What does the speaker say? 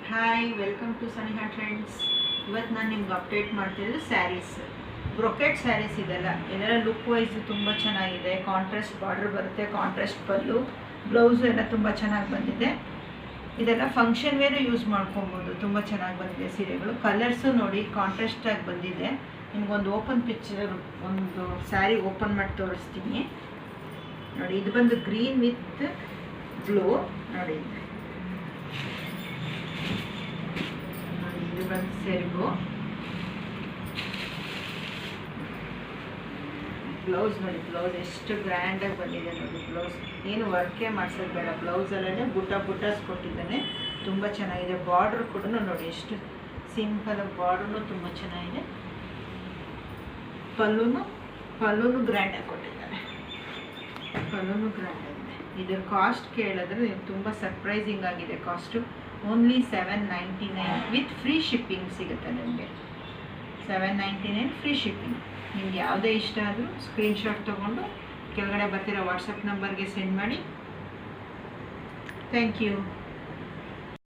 Hi, welcome to Saniha trends. ಇವತ್ತು ನಾನು ನಿಮ್ಗೆ ಅಪ್ಡೇಟ್ ಮಾಡ್ತಿರೋದು ಸ್ಯಾರೀಸ್, ಬ್ರೊಕೆಟ್ ಸ್ಯಾರೀಸ್ ಇದೆಲ್ಲ ಲುಕ್ ವೈಸ್ ತುಂಬ ಚೆನ್ನಾಗಿದೆ. ಕಾಂಟ್ರಾಸ್ಟ್ ಬಾರ್ಡರ್ ಬರುತ್ತೆ, ಕಾಂಟ್ರಾಸ್ಟ್ ಪಲ್ಲು, ಬ್ಲೌಸು ಎಲ್ಲ ತುಂಬ ಚೆನ್ನಾಗಿ ಬಂದಿದೆ. ಇದೆಲ್ಲ ಫಂಕ್ಷನ್ ವೇರು ಯೂಸ್ ಮಾಡ್ಕೊಬೋದು, ತುಂಬ ಚೆನ್ನಾಗಿ ಬಂದಿದೆ ಸೀರೆಗಳು. ಕಲರ್ಸು ನೋಡಿ ಕಾಂಟ್ರಾಸ್ಟಾಗಿ ಬಂದಿದೆ. ನಿಮ್ಗೊಂದು ಓಪನ್ ಪಿಕ್ಚರ್, ಒಂದು ಸ್ಯಾರಿ ಓಪನ್ ಮಾಡಿ ತೋರಿಸ್ತೀನಿ ನೋಡಿ. ಇದು ಬಂದು ಗ್ರೀನ್ ವಿತ್ ಬ್ಲೂ ನೋಡಿ. ಇದು ಬಂದು ಸೆರಗು. ಬ್ಲೌಸ್ ನೋಡಿ, ಬ್ಲೌಸ್ ಎಷ್ಟು ಗ್ರ್ಯಾಂಡಾಗಿ ಬಂದಿದೆ ನೋಡಿ. ಬ್ಲೌಸ್ ಏನು ವರ್ಕೇ ಮಾಡ್ಸೋದು ಬೇಡ, ಬ್ಲೌಸಲ್ಲೇ ಬುಟ್ಟಾಸ್ ಕೊಟ್ಟಿದ್ದಾನೆ, ತುಂಬ ಚೆನ್ನಾಗಿದೆ. ಬಾರ್ಡ್ರ್ ಕೂಡ ನೋಡಿ ಎಷ್ಟು ಸಿಂಪಲಾಗಿ, ಬಾರ್ಡ್ರೂ ತುಂಬ ಚೆನ್ನಾಗಿದೆ. ಪಲ್ಲುನು ಗ್ರ್ಯಾಂಡಾಗಿ ಕೊಟ್ಟಿದ್ದಾನೆ, ಪಲ್ಲುನು ಗ್ರ್ಯಾಂಡ್ ಆಗಿದೆ. ಇದರ ಕಾಸ್ಟ್ ಕೇಳಿದ್ರೆ ನೀವು ತುಂಬ ಸರ್ಪ್ರೈಸಿಂಗ್ ಆಗಿದೆ. Cost only $799 with free shipping ಸಿಗುತ್ತೆ ನಿಮಗೆ. $799 ಫ್ರೀ ಶಿಪ್ಪಿಂಗ್. ನಿಮ್ಗೆ ಯಾವುದೇ ಇಷ್ಟ ಆದರೂ ಸ್ಕ್ರೀನ್ಶಾಟ್ ತೊಗೊಂಡು ಕೆಳಗಡೆ ಬರ್ತಿರೋ ವಾಟ್ಸಪ್ ನಂಬರ್ಗೆ ಸೆಂಡ್ ಮಾಡಿ. Thank you.